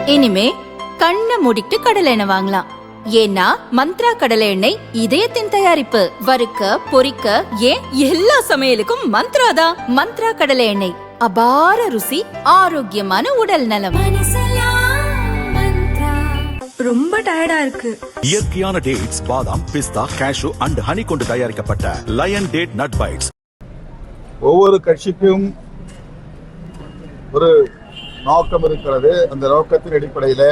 இனிமே கண்ணை மூடிட்டு கடலை எண்ணெய் வாங்கலாம். ஏன்னா மந்த்ரா கடலை எண்ணெய் இதயத்தின் தயாரிப்பு. வறுக்க பொரிக்க ஏன் எல்லா சமையலுக்கும் மந்த்ரா தான். மந்த்ரா கடலை எண்ணெய், அபார ருசி, ஆரோக்கியமான உடல் நலம். ரொம்ப டயர்டா இருக்கு. இயற்கையான டேட்ஸ், பாதாம், பிஸ்தா, கேஷு அண்ட் ஹனி கொண்டு தயாரிக்கப்பட்ட லயன் டேட் நட் பைட்ஸ். ஒவ்வொரு கட்சிக்கும் ஒரு நோக்கம் இருக்கிறது. அந்த நோக்கத்தின் அடிப்படையில்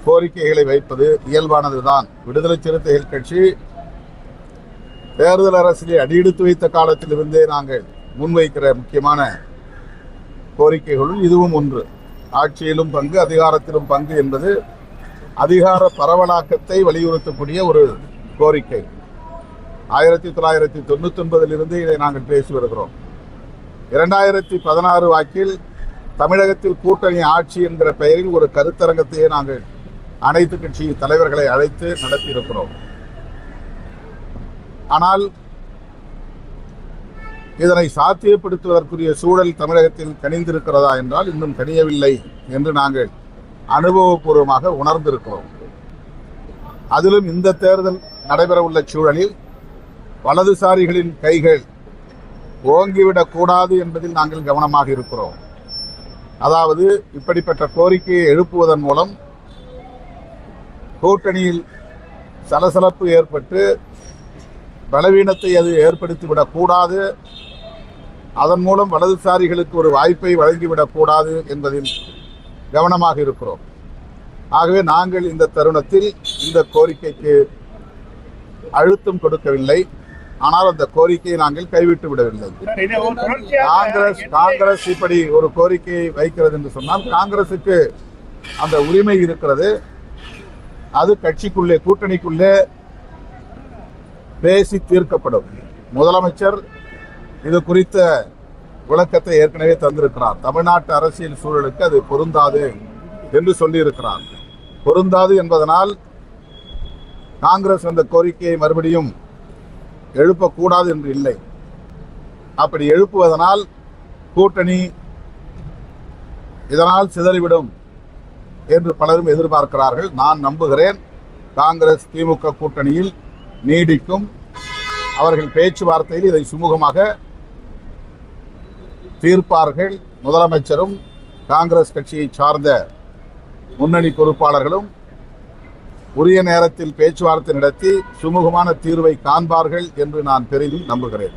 கோரிக்கைகளை வைப்பது இயல்பானதுதான். விடுதலை சிறுத்தைகள் கட்சி தேர்தல் அரசியலை அடியெடுத்து வைத்த காலத்திலிருந்தே நாங்கள் முன்வைக்கிற முக்கியமான கோரிக்கைகளும் இதுவும் ஒன்று. ஆட்சியிலும் பங்கு, அதிகாரத்திலும் பங்கு என்பது அதிகார பரவலாக்கத்தை வலியுறுத்தக்கூடிய ஒரு கோரிக்கை. 1999 இதை நாங்கள் பேசி வருகிறோம். 2016 வாக்கில் தமிழகத்தில் கூட்டணி ஆட்சி என்கிற பெயரில் ஒரு கருத்தரங்கத்தையே நாங்கள் அனைத்து கட்சி தலைவர்களை அழைத்து நடத்தியிருக்கிறோம். ஆனால் இதனை சாத்தியப்படுத்துவதற்குரிய சூழல் தமிழகத்தில் கனிந்திருக்கிறதா என்றால் இன்னும் கனியவில்லை என்று நாங்கள் அனுபவபூர்வமாக உணர்ந்திருக்கிறோம். அதிலும் இந்த தேர்தல் நடைபெறவுள்ள சூழலில் வலதுசாரிகளின் கைகள் ஓங்கிவிடக் கூடாது என்பதில் நாங்கள் கவனமாக இருக்கிறோம். அதாவது இப்படிப்பட்ட கோரிக்கையை எழுப்புவதன் மூலம் கூட்டணியில் சலசலப்பு ஏற்பட்டு பலவீனத்தை அது ஏற்படுத்திவிடக் கூடாது, அதன் மூலம் வலதுசாரிகளுக்கு ஒரு வாய்ப்பை வழங்கிவிடக் கூடாது என்பதில் கவனமாக இருக்கிறோம். ஆகவே நாங்கள் இந்த தருணத்தில் இந்த கோரிக்கைக்கு அழுத்தம் கொடுக்கவில்லை. ஆனால் அந்த கோரிக்கையை நாங்கள் கைவிட்டு விடவில்லை. காங்கிரஸ் இப்படி ஒரு கோரிக்கையை வைக்கிறது என்று சொன்னால் காங்கிரசுக்கு அந்த உரிமை இருக்கிறது. அது கட்சிக்குள்ளே, கூட்டணிக்குள்ளே பேசி தீர்க்கப்படும். முதலமைச்சர் இது குறித்த விளக்கத்தை ஏற்கனவே தந்திருக்கிறார். தமிழ்நாட்டு அரசியல் சூழலுக்கு அது பொருந்தாது என்று சொல்லியிருக்கிறார். பொருந்தாது என்பதனால் காங்கிரஸ் அந்த கோரிக்கையை மறுபடியும் எழுப்பக்கூடாது என்று இல்லை. அப்படி எழுப்புவதனால் கூட்டணி இதனால் சிதறிவிடும் என்று பலரும் எதிர்பார்க்கிறார்கள். நான் நம்புகிறேன் காங்கிரஸ் திமுக கூட்டணியில் நீடிக்கும். அவர்கள் பேச்சுவார்த்தையில் இதை சுமூகமாக தீர்ப்பார்கள். முதலமைச்சரும் காங்கிரஸ் கட்சியை சார்ந்த முன்னணி பொறுப்பாளர்களும் உரிய நேரத்தில் பேச்சுவார்த்தை நடத்தி சுமூகமான தீர்வை காண்பார்கள் என்று நான் பெரிதும் நம்புகிறேன்.